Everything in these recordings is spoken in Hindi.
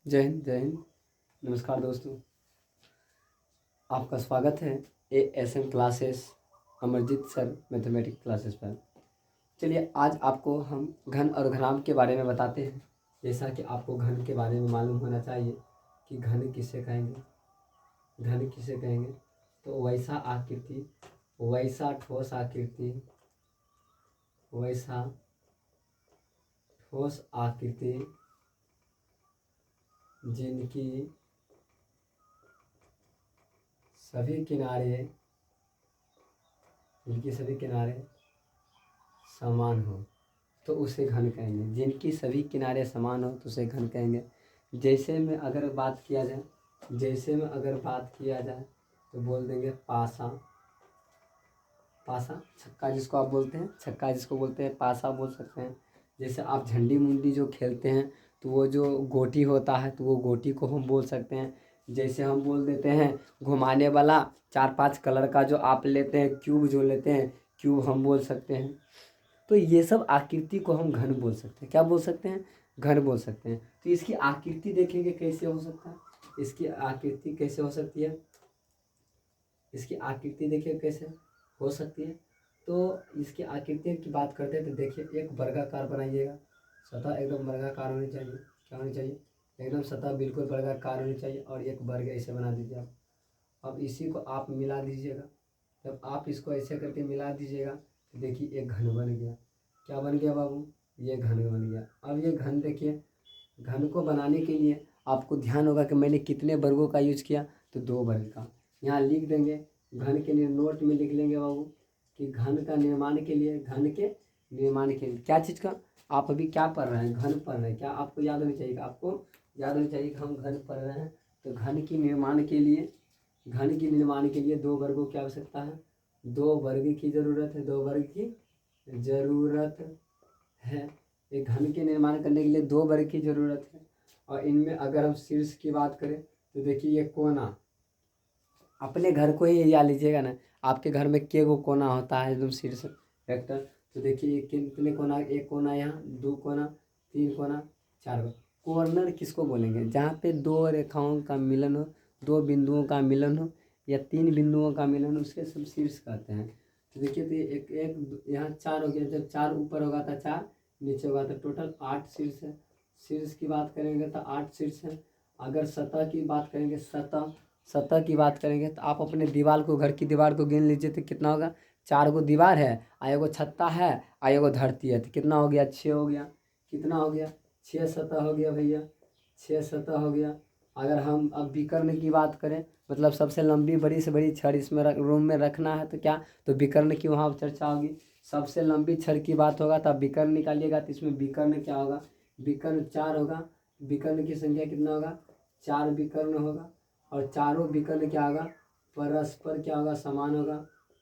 जय हिंद जय हिंद। नमस्कार दोस्तों, आपका स्वागत है ASM classes Amarjeet sir mathematics classes पर। चलिए आज आपको हम घन और घनाभ के बारे में बताते हैं। जैसा कि आपको घन के बारे में मालूम होना चाहिए कि घन किसे कहेंगे, घन किसे कहेंगे। तो वैसा आकृति, वैसा ठोस आकृति, वैसा ठोस आकृति जिनकी सभी किनारे समान हो तो उसे घन कहेंगे। जिनकी सभी किनारे समान हो तो उसे घन कहेंगे। जैसे में अगर बात किया जाए तो बोल देंगे पासा। पासा छक्का जिसको आप बोलते हैं, छक्का जिसको बोलते हैं पासा बोल सकते हैं। जैसे आप झंडी मुंडी जो खेलते हैं तो वो जो गोटी होता है तो वो गोटी को हम बोल सकते हैं। जैसे हम बोल देते हैं घुमाने वाला 4-5 कलर का जो आप लेते हैं, क्यूब जो लेते हैं, क्यूब हम बोल सकते हैं। तो ये सब आकृति को हम घन बोल सकते हैं। क्या बोल सकते हैं? घन बोल सकते हैं। तो इसकी आकृति देखेंगे कैसे हो सकता है। इसकी आकृति कैसे हो सकती है, इसकी आकृति देखिए कैसे हो सकती है। तो इसकी आकृति की बात करते हैं तो देखिए एक वर्गाकार बनाइएगा। सतह एकदम वर्गाकार होनी चाहिए। क्या होनी चाहिए? एकदम सतह बिल्कुल वर्गाकार होनी चाहिए। और एक वर्ग ऐसे बना दीजिए आप। अब इसी को आप मिला दीजिएगा। जब आप इसको ऐसे करके मिला दीजिएगा तो देखिए एक घन बन गया। क्या बन गया बाबू? ये घन बन गया। अब ये घन देखिए, घन को बनाने के लिए आपको ध्यान होगा कि मैंने कितने वर्गों का यूज किया, तो 2 वर्ग का। यहाँ लिख देंगे घन के लिए, नोट में लिख लेंगे बाबू कि घन का निर्माण के लिए, घन के निर्माण के लिए क्या चीज़ का, आप अभी क्या पढ़ रहे हैं? घन पढ़ रहे हैं। क्या आपको याद होनी चाहिए? आपको याद होनी चाहिए कि हम घन पढ़ रहे हैं। तो घन की निर्माण के लिए, घन की निर्माण के लिए 2 वर्गों की आवश्यकता है। 2 वर्ग की ज़रूरत है। 2 वर्ग की ज़रूरत है। एक घन के निर्माण करने के लिए 2 वर्ग की ज़रूरत है। और इनमें अगर हम शीर्ष की बात करें तो देखिए ये कोना, अपने घर को ही याद लीजिएगा ना। आपके घर में के गो कोना होता है एकदम शीर्ष वेक्टर। तो देखिए कितने कोना, 1 कोना यहाँ, 2 कोना, 3 कोना, 4 कोना। कॉर्नर किसको बोलेंगे? जहाँ पे 2 रेखाओं का मिलन हो, 2 बिंदुओं का मिलन हो या 3 बिंदुओं का मिलन हो, उसके सब शीर्ष कहते हैं। तो देखिए तो एक एक यहाँ 4 हो गया। जब 4 ऊपर होगा तो 4 नीचे होगा तो टोटल 8 शीर्ष है। शीर्ष की बात करेंगे तो 8 शीर्ष है। अगर सतह की बात करेंगे, सतह की बात करेंगे तो आप अपने दीवार को, घर की दीवार को गिन लीजिए तो कितना होगा। 4 गो दीवार है, एगो छत्ता है, एगो धरती है, तो कितना हो गया? 6 हो गया। कितना हो गया? 6 सतह हो गया भैया, 6 सतह हो गया। अगर हम अब विकर्ण की बात करें, मतलब सबसे लंबी बड़ी से बड़ी छड़ इसमें रूम में रखना है तो क्या, तो विकर्ण की वहाँ चर्चा होगी। सबसे लंबी छड़ की बात होगा तो आप विकर्ण निकालिएगा तो इसमें विकर्ण क्या होगा? विकर्ण 4 होगा। विकर्ण की संख्या कितना होगा? 4 विकर्ण होगा। और चारों विकर्ण क्या होगा? परस्पर क्या होगा? समान होगा।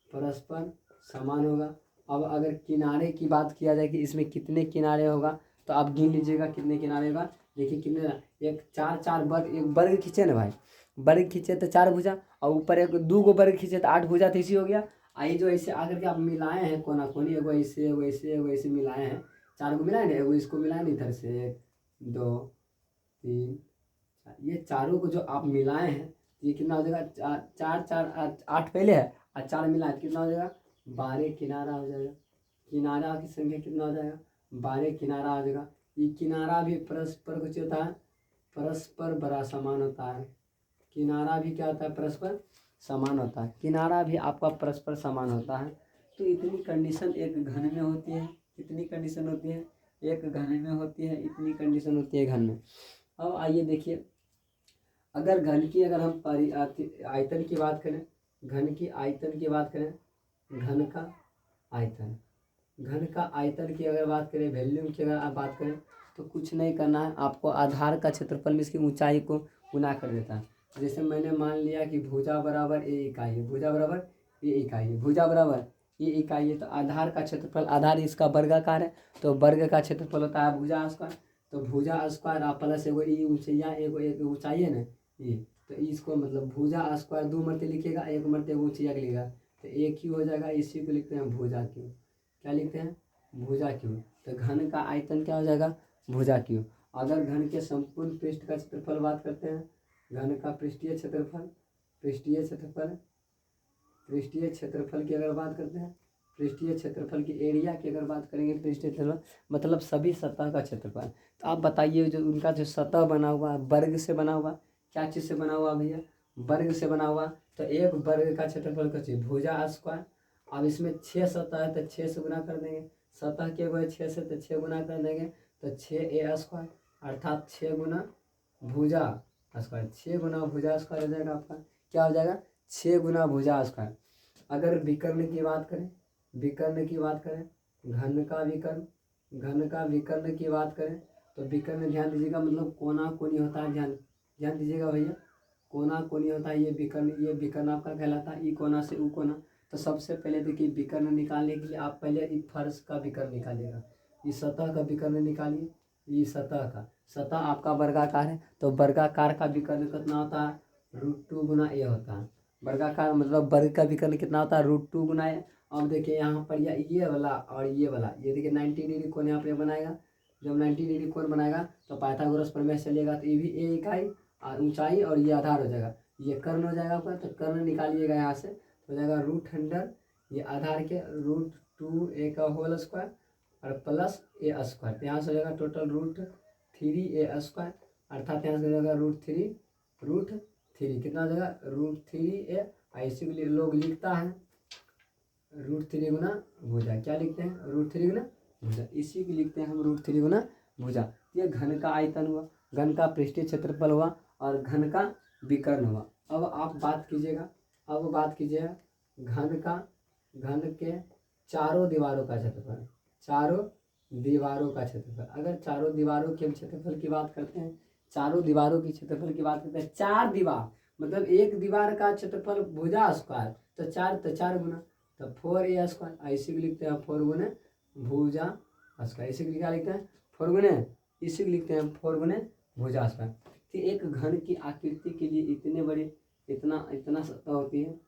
परस्पर समान होगा। अब अगर किनारे की बात किया जाए कि इसमें कितने किनारे होगा, तो आप गिन लीजिएगा कितने किनारे होगा। देखिए कितने, एक 4 वर्ग, एक वर्ग खींचे ना भाई, वर्ग खींचे तो 4 भुजा, और ऊपर एक 2 गो वर्ग खींचे तो 8 भुजा, तो इसी हो गया। आई जो ऐसे आकर के आप मिलाए हैं कोना कोनी, एगो ऐसे एगो ऐसे एगो ऐसे मिलाए हैं, 4 को मिलाए ना, एगो इसको मिलाए ना इधर से, 1 2 3, ये चारों को जो आप मिलाए हैं ये कितना हो जाएगा? 4 4 8 पहले है और 4 मिलाए कितना हो जाएगा? 12 किनारा हो जाएगा। किनारा की संख्या कितना हो जाएगा? 12 किनारा हो जाएगा। ये किनारा भी परस्पर कुछ होता है, परस्पर बड़ा समान होता है। किनारा भी क्या होता है? परस्पर समान होता है। किनारा भी आपका परस्पर समान होता है। तो इतनी कंडीशन एक घन में होती है। कितनी कंडीशन होती है? एक घन में होती है, इतनी कंडीशन होती है घन में। अब आइए देखिए, अगर घन की, अगर हम आयतन की बात करें, घन की आयतन की बात करें, घन का आयतन, घन का आयतन की अगर बात करें, वॉल्यूम की अगर आप बात करें, तो कुछ नहीं करना है आपको। आधार का क्षेत्रफल में इसकी ऊंचाई को गुना कर देता है। जैसे मैंने मान लिया कि भुजा बराबर ए इकाई है, भुजा बराबर ए इकाई है, भुजा बराबर ए इकाई है, तो आधार का क्षेत्रफल, आधार इसका वर्गाकार है तो वर्ग का क्षेत्रफल होता है भुजा स्क्वायर। तो भुजा स्क्वायर आप प्लस एगो ई ऊंचाइया, एगो एक ऊंचाई है ना ये, तो इसको मतलब भुजा स्क्वायर 2 मरते लिखिएगा, 1 मरते एगो ऊंचाइया लिखेगा, तो एक ही हो जाएगा। इसी को लिखते हैं भुजा क्यू। क्या लिखते हैं? भुजा क्यू। तो घन का आयतन क्या हो जाएगा? भुजा क्यू। अगर घन के संपूर्ण पृष्ठ का क्षेत्रफल बात करते हैं, घन का पृष्ठीय क्षेत्रफल, पृष्ठीय क्षेत्रफल, पृष्ठीय क्षेत्रफल की अगर बात करते हैं, पृष्ठीय क्षेत्रफल की एरिया की अगर बात करेंगे, पृष्ठीय क्षेत्रफल मतलब सभी सतह का क्षेत्रफल। तो आप बताइए जो उनका जो सतह बना हुआ वर्ग से बना हुआ, क्या चीज़ से बना हुआ भैया, वर्ग से बना हुआ। तो एक वर्ग का क्षेत्रफल का चीज भुजा स्क्वायर। अब इसमें 6 सतह है तो 6 से गुना कर देंगे, सतह के हुए 6 से तो 6 गुना कर देंगे, तो 6a स्क्वायर अर्थात 6 गुना भुजा स्क्वायर, 6 गुना भुजा स्क्वायर हो जाएगा आपका, क्या हो जाएगा 6 गुना भुजा स्क्वायर। अगर विकर्ण की बात करें, विकर्ण की बात करें, घन का विकर्ण, घन का विकर्ण की बात करें तो विकर्ण ध्यान दीजिएगा मतलब कोना कोनी होता है, ध्यान ध्यान दीजिएगा भैया, कोना कोनी होता है ये विकर्ण, ये विकर्ण आपका कहलाता है ई कोना से ऊ कोना। तो सबसे पहले देखिए विकर्ण निकालने के लिए आप पहले इस फर्श का विकर्ण निकालिएगा, इस सतह का विकर्ण निकालिए, ये सतह का, सतह आपका वर्गाकार है तो वर्गाकार का विकर्ण कितना होता है √2 गुना ए होता है। वर्गाकार मतलब वर्ग का विकर्ण कितना होता है √2 गुना ए। अब देखिए यहाँ पर ये वाला और ये वाला, ये देखिए 90 डिग्री कोण यहाँ पे बनाएगा, जब 90 डिग्री कोण बनाएगा तो पाइथागोरस प्रमेय चलेगा, तो ये भी ए इकाई और ऊंचाई और ये आधार हो जाएगा, ये कर्ण हो जाएगा आपका। तो कर्ण निकालिएगा यहाँ से, हो जाएगा √100 ये आधार के √2a का होल स्क्वायर और प्लस ए स्क्वायर, तो यहाँ से हो जाएगा टोटल √3a स्क्वायर अर्थात यहाँ से हो जाएगा √3 कितना हो जाएगा √3a। ऐसे भी लोग लिखता है √3 गुना भुजा, क्या लिखते हैं √3 गुना भुजा, इसी को लिखते हैं हम √3 गुना भुजा। ये घन का आयतन हुआ, घन का पृष्ठीय क्षेत्रफल हुआ और घन का विकर्ण हुआ। अब आप बात कीजिएगा, अब बात कीजिएगा घन के चारों दीवारों का क्षेत्रफल, चारों दीवारों का क्षेत्रफल। अगर चारों दीवारों के क्षेत्रफल की बात करते हैं, चारों दीवारों की क्षेत्रफल की बात करते हैं, 4 दीवार मतलब एक दीवार का क्षेत्रफल भुजा स्क्वायर, तो 4 गुना, तो 4a स्क्वायर, ऐसे भी लिखते हैं 4 गुने भुजा स्क्वायर, इसी को क्या लिखते हैं 4 गुने, इसी को लिखते हैं 4 गुने भुजा स्क्वायर। तो एक घन की आकृति के लिए इतने बड़े इतना सतह होती है,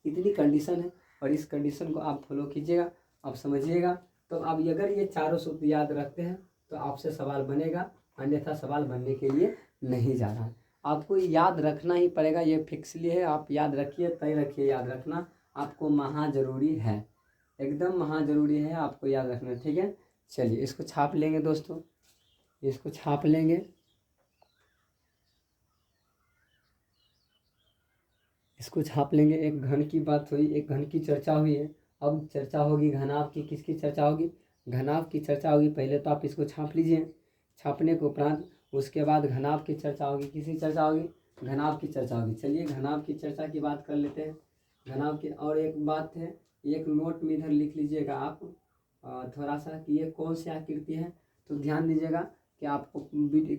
इतनी कंडीशन है और इस कंडीशन को आप फॉलो कीजिएगा, आप समझिएगा। तो आप अगर ये चारों सूत्र याद रखते हैं तो आपसे सवाल बनेगा, अन्यथा सवाल बनने के लिए नहीं जा रहा है। आपको याद रखना ही पड़ेगा, ये फिक्सली है, आप याद रखिए, तय रखिए, याद रखना आपको महा जरूरी है, एकदम महा जरूरी है, आपको याद रखना, ठीक है। चलिए इसको छाप लेंगे दोस्तों, इसको छाप लेंगे, इसको छाप लेंगे। एक घन की बात हुई, एक घन की चर्चा हुई है, अब चर्चा होगी घनाभ की। किसकी चर्चा होगी, घनाभ की चर्चा होगी। पहले तो आप इसको छाप लीजिए, छापने के उपरांत उसके बाद घनाभ की चर्चा होगी। किसकी चर्चा होगी, घनाभ की चर्चा होगी। चलिए घनाभ की चर्चा की बात कर लेते हैं, घनाभ की। और एक बात है, एक नोट में इधर लिख लीजिएगा आप थोड़ा सा कि ये कौन सी आकृति है। तो ध्यान दीजिएगा कि आपको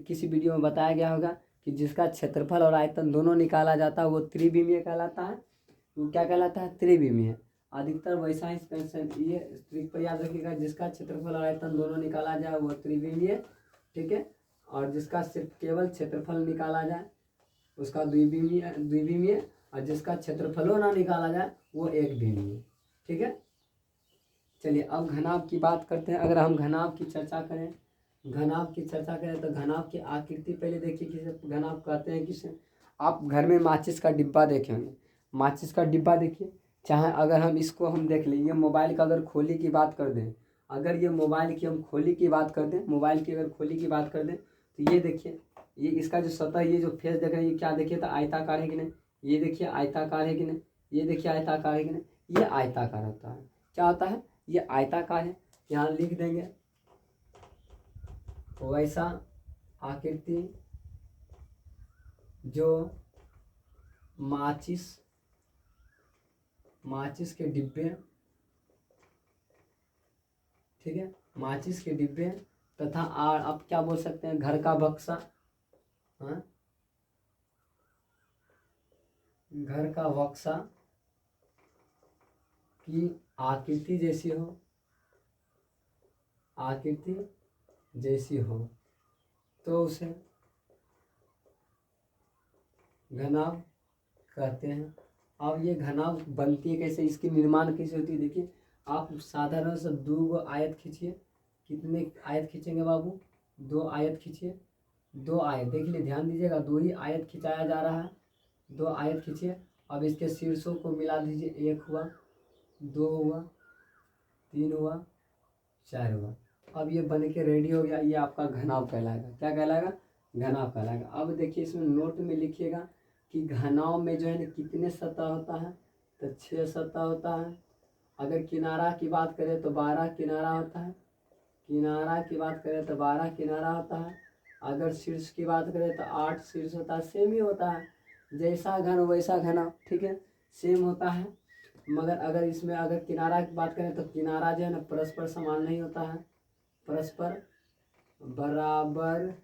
किसी वीडियो में बताया गया होगा कि जिसका क्षेत्रफल और आयतन दोनों निकाला जाता है वो त्रिविमीय कहलाता है। वो क्या कहलाता है, त्रिविमीय। अधिकतर वैसा ही ये ट्रिक पर याद रखिएगा, जिसका क्षेत्रफल और आयतन दोनों निकाला जाए वो त्रिविमीय, ठीक है। और जिसका सिर्फ केवल क्षेत्रफल निकाला जाए उसका द्विविमीय, और जिसका क्षेत्रफलों ना निकाला जाए वो एक विमीय, ठीक है। चलिए अब घनाभ की बात करते हैं। अगर हम घनाभ की चर्चा करें, घनाभ की चर्चा करें तो घनाभ की आकृति पहले देखिए, किसे घनाभ कहते हैं, किसे। आप घर में माचिस का डिब्बा देखे होंगे, माचिस का डिब्बा देखिए, चाहे अगर हम इसको हम देख लें, ये मोबाइल का अगर खोली की बात कर दें, अगर ये मोबाइल की हम खोली की बात कर दें, मोबाइल की अगर खोली की बात कर दें तो ये देखिए, ये इसका जो सतह, ये जो फेस देख रहे हैं, ये क्या देखिए तो आयताकार है कि नहीं, ये देखिए आयताकार है कि नहीं, ये देखिए आयताकार है कि नहीं, ये आयताकार होता है। क्या होता है, ये आयताकार है। यहाँ लिख देंगे वैसा आकृति जो माचिस के डिब्बे, ठीक है, माचिस के डिब्बे तथा आप क्या बोल सकते हैं, घर का बक्सा, हाँ, घर का बक्सा की आकृति जैसी हो, आकृति जैसी हो तो उसे घनाभ कहते हैं। अब ये घनाभ बनती है कैसे, इसकी निर्माण कैसे होती है, देखिए आप साधारण से 2 आयत खींचिए। कितने आयत खींचेंगे बाबू, दो आयत खींचिए, दो आयत देख लीजिए, ध्यान दीजिएगा, दो ही आयत खिंचाया जा रहा है, दो आयत खींचिए। अब इसके शीर्षों को मिला दीजिए, एक हुआ, दो हुआ, तीन हुआ, चार हुआ। अब ये बन के रेडी हो गया, ये आपका घनाव कहलाएगा। क्या कहलाएगा? घनाव कहलाएगा। अब देखिए इसमें नोट में लिखिएगा कि घनाव में जो है ना कितने सतह होता है, तो 6 सतह होता है। अगर किनारा की बात करें तो 12 किनारा होता है, किनारा की बात करें तो 12 किनारा होता है। अगर शीर्ष की बात करें तो 8 शीर्ष होता है। सेम ही होता है, जैसा घन वैसा घना, ठीक है, सेम होता है। मगर अगर इसमें अगर किनारा की बात करें तो किनारा जो है ना परस्पर समान नहीं होता है, परस्पर बराबर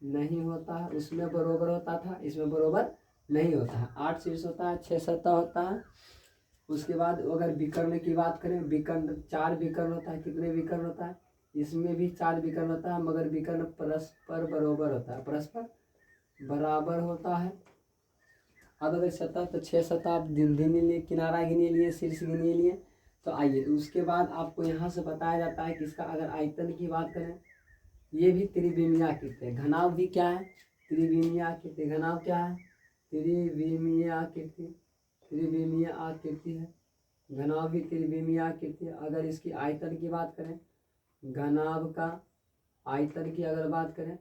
नहीं होता है। उसमें बरोबर होता था, इसमें बरोबर नहीं होता है। 8 शीर्ष होता है, 6 सतह होता है। उसके बाद अगर विकर्ण की बात करें, विकर्ण 4 विकर्ण होता है। कितने विकर्ण होता है? इसमें भी 4 विकर्ण होता है, मगर विकर्ण परस्पर बराबर होता है, परस्पर बराबर होता है। अब अगर सतह तो 6 सतह आप गिन लिए, किनारा गिने लिए, शीर्ष गिने लिए। तो आइए उसके बाद आपको यहाँ से बताया जाता है कि इसका अगर आयतन की बात करें, ये भी त्रिविमीय आकृति है। घनाभ भी क्या है? त्रिविमीय आकृति। घनाभ क्या है? त्रिविमीय आकृति, त्रिविमीय आकृति है। घनाभ भी त्रिविमीय आकृति है। अगर इसकी आयतन की बात करें, घनाभ का आयतन की अगर बात करें,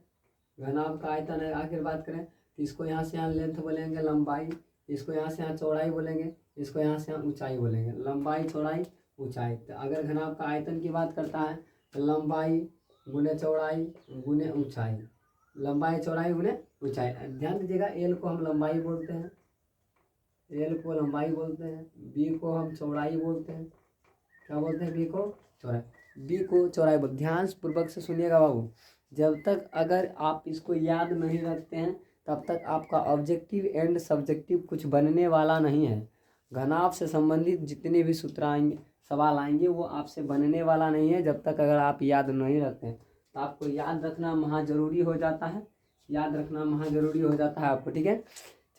घनाभ का आयतन आखिर बात करें तो इसको यहाँ से यहाँ लेंथ बोलेंगे लंबाई, इसको यहाँ से यहाँ चौड़ाई बोलेंगे, इसको यहाँ से यहाँ ऊंचाई बोलेंगे। लंबाई, चौड़ाई, ऊंचाई। तो अगर घनाभ का आयतन की बात करता है तो लंबाई गुने चौड़ाई गुने ऊंचाई, लंबाई चौड़ाई गुने ऊंचाई। ध्यान दीजिएगा, एल को हम लंबाई बोलते हैं, एल को लंबाई बोलते हैं, बी को हम चौड़ाई बोलते हैं। क्या बोलते हैं? बी को चौड़ाई, बी को चौड़ाई बोलते। ध्यान पूर्वक से सुनिएगा बाबू, जब तक अगर आप इसको याद नहीं रखते हैं तब तक आपका ऑब्जेक्टिव एंड सब्जेक्टिव कुछ बनने वाला नहीं है। घनाभ से संबंधित जितने भी सूत्र आएंगे, सवाल आएंगे, वो आपसे बनने वाला नहीं है जब तक अगर आप याद नहीं रखते हैं। तो आपको याद रखना महा जरूरी हो जाता है, याद रखना महा जरूरी हो जाता है आपको, ठीक है।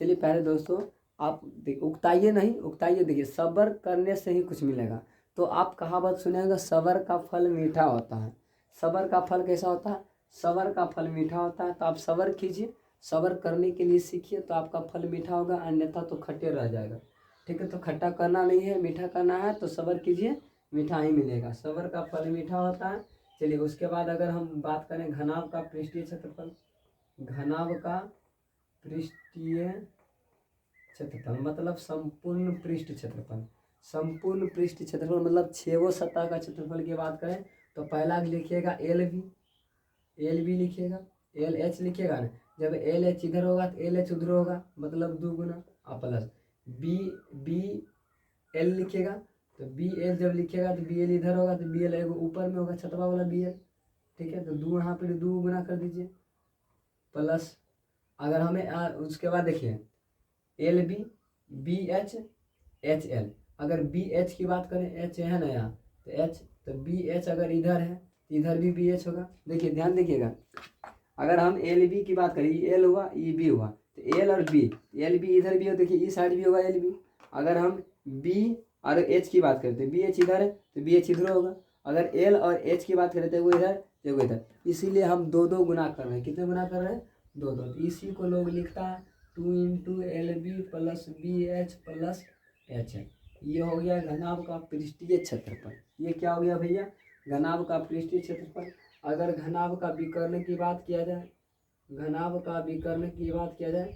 चलिए पहले दोस्तों आप उकताइए नहीं, उकताइए। देखिए सब्र करने से ही कुछ मिलेगा। तो आप कहावत सुनेंगे, सब्र का फल मीठा होता है। सब्र का फल कैसा होता है? सब्र का फल मीठा होता है। तो आप सब्र कीजिए, सब्र करने के लिए सीखिए, तो आपका फल मीठा होगा, अन्यथा तो खट्टे रह जाएगा, ठीक है। तो खट्टा करना नहीं है, मीठा करना है, तो सब्र कीजिए, मीठा ही मिलेगा। सब्र का फल मीठा होता है। चलिए उसके बाद अगर हम बात करें घनाभ का पृष्ठीय क्षेत्रफल, घनाभ का पृष्ठीय क्षेत्रफल मतलब संपूर्ण पृष्ठ क्षेत्रफल। संपूर्ण पृष्ठ क्षेत्रफल मतलब 6 सतह का क्षेत्रफल की बात करें तो पहला लिखिएगा एल बी, एल बी लिखिएगा, एल एच लिखिएगा ना। जब एल एच इधर होगा तो एल एच उधर होगा, मतलब 2 गुना और प्लस बी, बी एल लिखिएगा। तो बी एल जब लिखिएगा तो बी एल इधर होगा तो बी एल एगो ऊपर में होगा, छतवा वाला बी एल, ठीक है। तो 2 यहाँ पर 2 गुना कर दीजिए, प्लस अगर हमें उसके बाद देखिए L B, B H, H L. अगर बी एच की बात करें, एच है ना यहाँ, तो एच, तो बी एच अगर इधर है तो इधर भी बी एच होगा। देखिए ध्यान देखिएगा, अगर हम एल बी की बात करें, ये एल हुआ ये बी हुआ, तो एल और बी, एल बी इधर भी हो, देखिए इस साइड भी होगा एल बी। अगर हम बी और एच की बात करें तो बी एच इधर है तो बी एच इधर होगा। अगर एल और एच की बात करें तो वो इधर, वो इधर। इसीलिए हम 2 गुना कर रहे हैं। कितने गुना कर रहे हैं? 2। इसी को लोग लिखता है 2 into L B plus B H plus H है। ये हो गया घनाभ का पृष्ठीय क्षेत्रफल। ये क्या हो गया भैया? घनाभ का पृष्ठीय क्षेत्रफल। अगर घनाभ का विकर्ण की बात किया जाए, घनाभ का विकर्ण की बात किया जाए,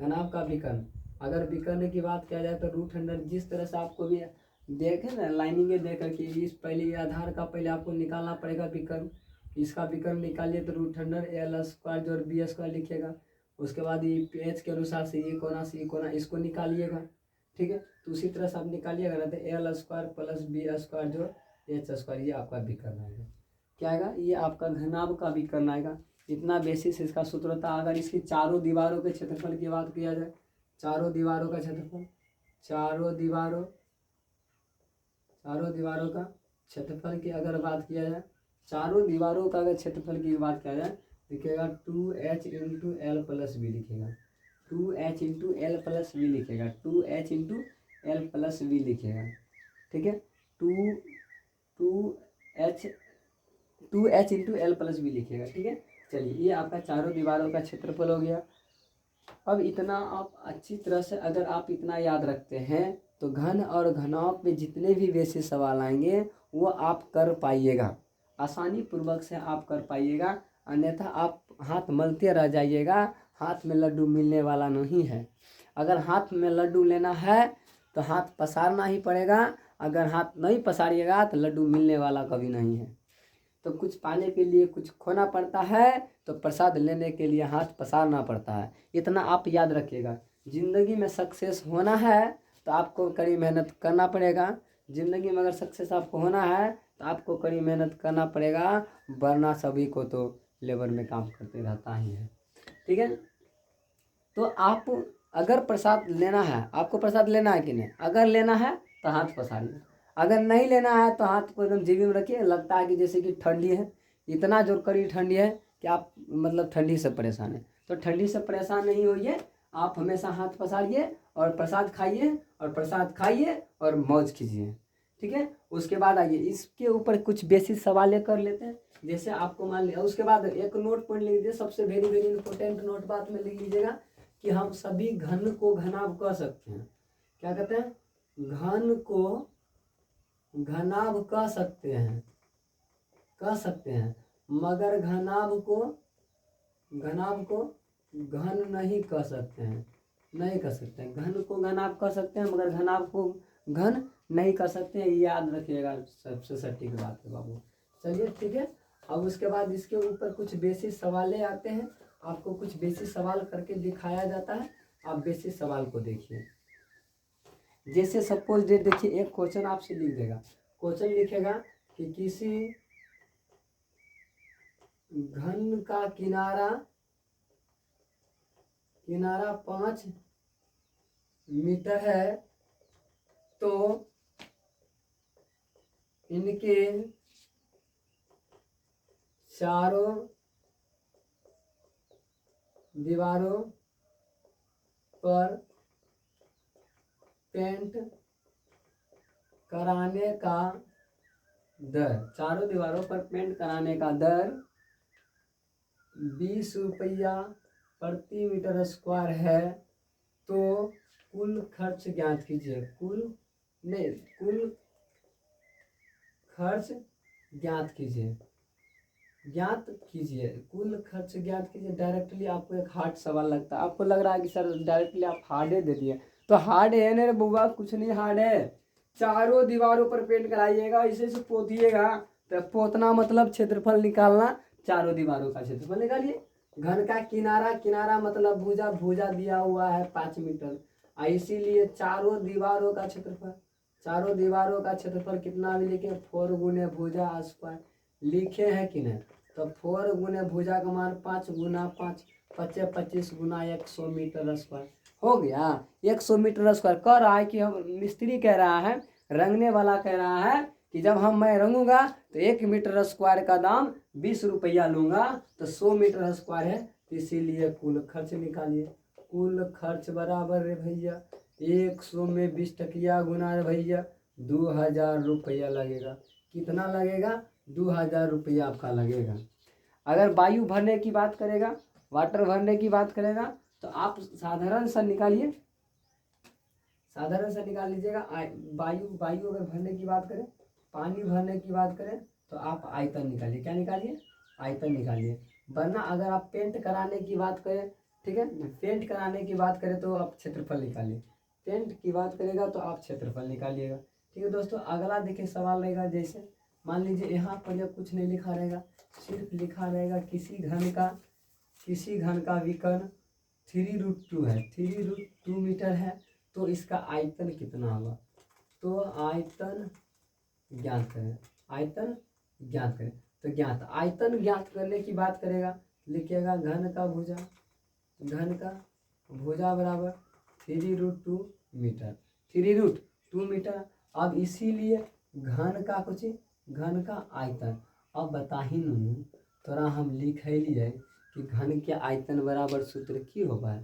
घनाभ का विकर्ण, अगर विकर्ण की बात किया जाए तो √100, जिस तरह से आपको भी देखे ना लाइनिंग दे करके, इस पहले ये आधार का पहले आपको निकालना पड़ेगा विकर्ण। इसका विकर्ण निकालिए तो √100 एल स्क्वायर जो बी स्क्वायर लिखिएगा। उसके बाद ये एच के अनुसार से ये कोना से ये कोना, इसको निकालिएगा, ठीक है। तो उसी तरह से आप निकालिएगा ना तो L square plus B square जो एच स्क्वायर, ये आपका विकर्ण आएगा। क्या आएगा? ये आपका घनाभ का विकर्ण आएगा। इतना बेसिस इसका सूत्र होता है। अगर इसकी चारों दीवारों के क्षेत्रफल की बात किया जाए, चारों दीवारों का क्षेत्रफल, चारों दीवारों का क्षेत्रफल की अगर बात किया जाए, चारों दीवारों का अगर क्षेत्रफल की बात किया जाए, लिखेगा 2h into L plus B लिखेगा, 2h into L plus B लिखेगा, 2h into L plus B लिखेगा, ठीक है। 2h 2h/l+b लिखिएगा, ठीक है। चलिए ये आपका चारों दीवारों का क्षेत्रफल हो गया। अब इतना आप अच्छी तरह से अगर आप इतना याद रखते हैं तो घन और घनाभ पे जितने भी बेसिक सवाल आएंगे वो आप कर पाइएगा, आसानी पूर्वक से आप कर पाइएगा। अन्यथा आप हाथ मलते रह जाइएगा, हाथ में लड्डू मिलने वाला नहीं है। अगर हाथ में लड्डू लेना है तो हाथ पसारना ही पड़ेगा, अगर हाथ नहीं पसारिएगा तो लड्डू मिलने वाला कभी नहीं है। तो कुछ पाने के लिए कुछ खोना पड़ता है, तो प्रसाद लेने के लिए हाथ पसारना पड़ता है। इतना आप याद रखिएगा। ज़िंदगी में सक्सेस होना है तो आपको कड़ी मेहनत करना पड़ेगा। ज़िंदगी में अगर सक्सेस आपको होना है तो आपको कड़ी मेहनत करना पड़ेगा, वरना सभी को तो लेबर में काम करते रहता ही है, ठीक है। तो आप अगर प्रसाद लेना है, आपको प्रसाद लेना है कि नहीं, अगर लेना है तो हाथ पसारिए, अगर नहीं लेना है तो हाथ को एकदम जेबी में रखिए। लगता है कि जैसे कि ठंडी है, इतना जोर कड़ी ठंडी है कि आप मतलब ठंडी से परेशान है, तो ठंडी से परेशान नहीं होइए। आप हमेशा हाथ पसारिए और प्रसाद खाइए, और प्रसाद खाइए और मौज कीजिए, ठीक है। उसके बाद आइए इसके ऊपर कुछ बेसिक सवाल कर लेते हैं। जैसे आपको मान लिया, उसके बाद एक नोट पॉइंट लिख दीजिए, सबसे वेरी वेरी इंपॉर्टेंट नोट बात में लिख लीजिएगा कि हम सभी घन को घनाभ कह सकते हैं। क्या कहते हैं? घन को घनाभ कह सकते हैं, कह सकते हैं, मगर घनाभ को घन नहीं कह सकते हैं, नहीं कह सकते हैं। घन को घनाभ कह सकते हैं मगर घनाभ को घन नहीं कह सकते हैं, ये याद रखिएगा, सबसे सटीक बात है बाबू। चलिए ठीक है। अब उसके बाद इसके ऊपर कुछ बेसिक सवाल आते हैं, आपको कुछ बेसिक सवाल करके दिखाया जाता है। आप बेसिक सवाल को देखिए। जैसे सपोज डेट देखिए, एक क्वेश्चन आपसे लिख देगा, क्वेश्चन लिखेगा कि किसी घन का किनारा 5 मीटर है, तो इनके चारों दीवारों पर पेंट कराने का दर, चारों दीवारों पर पेंट कराने का दर 20 रुपया प्रति मीटर स्क्वायर है, तो कुल खर्च ज्ञात कीजिए। कुल खर्च ज्ञात कीजिए, कुल खर्च ज्ञात कीजिए। डायरेक्टली आपको एक हार्ड सवाल लगता है, आपको लग रहा है कि सर डायरेक्टली आप हार्डे दे दिए, तो हार्ड है ना रे बुआ, कुछ नहीं हार्ड है। चारों दीवारों पर पेंट कराइएगा, इसे से पोतिएगा, तो पोतना मतलब क्षेत्रफल निकालना, चारों दीवारों का क्षेत्रफल निकालिए। घन का किनारा मतलब भुजा दिया हुआ है 5 मीटर, इसीलिए चारों दीवारों का क्षेत्रफल कितना भी लिखे, 4 गुने भुजा स्क्वायर लिखे हैं कि नहीं। तो 4 गुने भुजा का मान 5 गुना 5 25 गुना 100 मीटर स्क्वायर हो गया। 100 मीटर स्क्वायर कह रहा है कि हम, मिस्त्री कह रहा है, रंगने वाला कह रहा है कि जब मैं रंगूंगा तो 1 मीटर स्क्वायर का दाम 20 रुपया लूंगा, तो 100 मीटर स्क्वायर है, तो इसीलिए कुल खर्च निकालिए। कुल खर्च बराबर है भैया 100 में 20 टकिया गुना है भैया 2000 रुपया लगेगा। कितना लगेगा? 2000 रुपया आपका लगेगा। अगर वायु भरने की बात करेगा, वाटर भरने की बात करेगा, तो आप साधारण सा निकाल लीजिएगा। वायु अगर भरने की बात करें, पानी भरने की बात करें, तो आप आयतन निकालिए। क्या निकालिए? आयतन निकालिए। वरना अगर आप पेंट कराने की बात करें, ठीक है, पेंट कराने की बात करें तो आप क्षेत्रफल निकालिए। पेंट की बात करेगा तो आप क्षेत्रफल निकालिएगा। ठीक है दोस्तों, अगला देखिए सवाल रहेगा। जैसे मान लीजिए यहाँ पर जब कुछ नहीं लिखा रहेगा, सिर्फ लिखा रहेगा किसी घन का विकर्ण 3√2 है, 3√2 मीटर है, तो इसका आयतन कितना होगा। तो आयतन ज्ञात करें, तो आयतन ज्ञात करने की बात करेगा, लिखिएगा घन का भुजा बराबर 3√2 मीटर, 3√2 मीटर। अब इसीलिए घन का आयतन, अब बता ही नहीं, थोड़ा हम लिख लिए कि घन के आयतन बराबर सूत्र की होगा,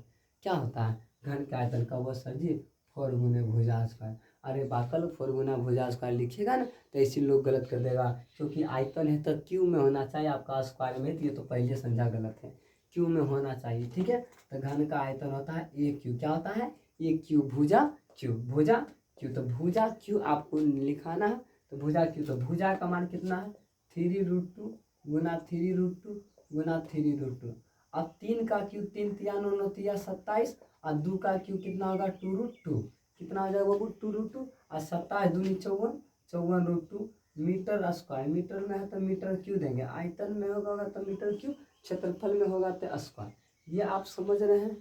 क्या होता है? घन के आयतन का वो सर जी 4 गुने भुजा स्क्वायर। अरे बाकल 4 गुना भुजा स्क्वायर लिखिएगा ना तो ऐसे लोग गलत कर देगा, क्योंकि आयतन है तो क्यू में होना चाहिए आपका स्क्वायर में, तो ये तो पहले समझा गलत है, क्यू में होना चाहिए। ठीक है, तो घन का आयतन होता है ए क्यू, क्या होता है ए क्यू, भुजा क्यू, भुजा क्यू, तो भुजा क्यू आपको लिखाना है। तो भुजा क्यू, तो भुजा का मान कितना है 3√2 गुना 3√2 गुना 3√2। अब 3 का क्यू 3 तिया 9 9 तिया 27, और 2 का क्यू कितना होगा 2√2, कितना हो जाएगा बाबू 2√2, और 27 दूनी 54, 54√2 मीटर स्क्वायर, मीटर में है तो मीटर क्यू देंगे, आयतन में होगा तो मीटर क्यू, क्षेत्रफल में होगा तो स्क्वायर। ये आप समझ रहे हैं,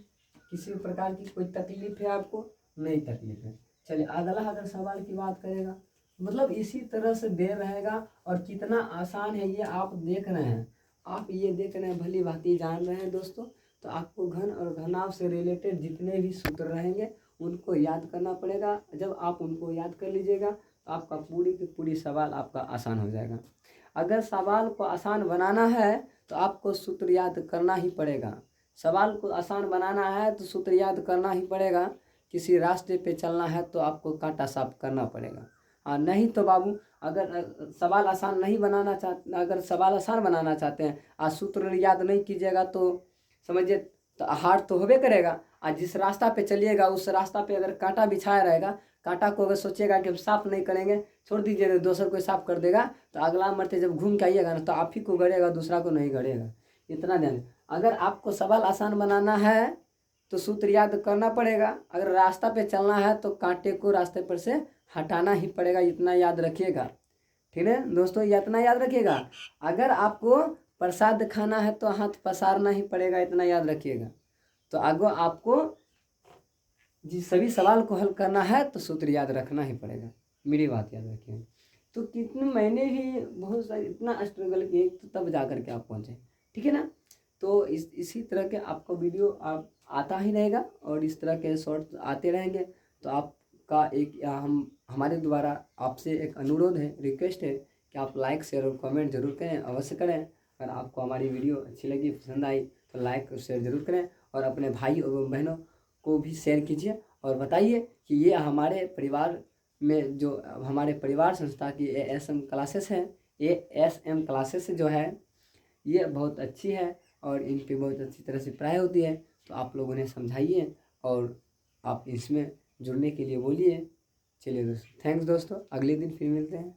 किसी भी प्रकार की कोई तकलीफ है आपको? नहीं तकलीफ है। चलिए अगला अगर सवाल की बात करेगा, मतलब इसी तरह से दे रहेगा, और कितना आसान है ये आप देख रहे हैं, आप ये देख रहे हैं, भली भांति जान रहे हैं दोस्तों। तो आपको घन और घनाभ से रिलेटेड जितने भी सूत्र रहेंगे उनको याद करना पड़ेगा। जब आप उनको याद कर लीजिएगा तो आपका पूरी की पूरी सवाल आपका आसान हो जाएगा। अगर सवाल को आसान बनाना है तो आपको सूत्र याद करना ही पड़ेगा। सवाल को आसान बनाना है तो सूत्र याद करना ही पड़ेगा। किसी रास्ते पे चलना है तो आपको कांटा साफ करना पड़ेगा। हाँ, नहीं तो बाबू अगर सवाल आसान नहीं बनाना चाहते, अगर सवाल आसान बनाना चाहते हैं और सूत्र याद नहीं कीजिएगा तो समझिए तो हार्ड तो होबे करेगा। और जिस रास्ता पे चलिएगा उस रास्ता पे अगर कांटा बिछाया रहेगा, कांटा को अगर सोचिएगा कि हम साफ नहीं करेंगे, छोड़ दीजिए दूसरा कोई साफ कर देगा, तो अगला मरते जब घूम के आइएगा ना तो आप ही को गड़ेगा, दूसरा को नहीं गड़ेगा। इतना ध्यान। अगर आपको सवाल आसान बनाना है तो सूत्र याद करना पड़ेगा, अगर रास्ता पे चलना है तो कांटे को रास्ते पर से हटाना ही पड़ेगा, इतना याद रखिएगा। ठीक है दोस्तों, ये इतना याद रखिएगा। अगर आपको प्रसाद खाना है तो हाथ पसारना ही पड़ेगा, इतना याद रखिएगा। तो आगे आपको जिस सभी सवाल को हल करना है तो सूत्र याद रखना ही पड़ेगा, मेरी बात याद रखिएगा। तो कितने मैंने भी बहुत सारी इतना स्ट्रगल किए तो तब जा कर के आप पहुँचे, ठीक है ना। तो इसी तरह के आपको वीडियो आप आता ही रहेगा और इस तरह के शॉर्ट्स आते रहेंगे। तो आपका एक हम हमारे द्वारा आपसे एक अनुरोध है, रिक्वेस्ट है कि आप लाइक शेयर और कमेंट जरूर करें, अवश्य करें। अगर आपको हमारी वीडियो अच्छी लगी, पसंद आई तो लाइक और शेयर जरूर करें, और अपने भाई और बहनों को भी शेयर कीजिए और बताइए कि ये हमारे परिवार में जो हमारे परिवार संस्था की ASM क्लासेस हैं, ASM क्लासेस जो है ये बहुत अच्छी है और इन पे बहुत अच्छी तरह से पढ़ाई होती है। तो आप लोग उन्हें समझाइए और आप इसमें जुड़ने के लिए बोलिए। चलिए दोस्तों, थैंक्स दोस्तों, अगले दिन फिर मिलते हैं।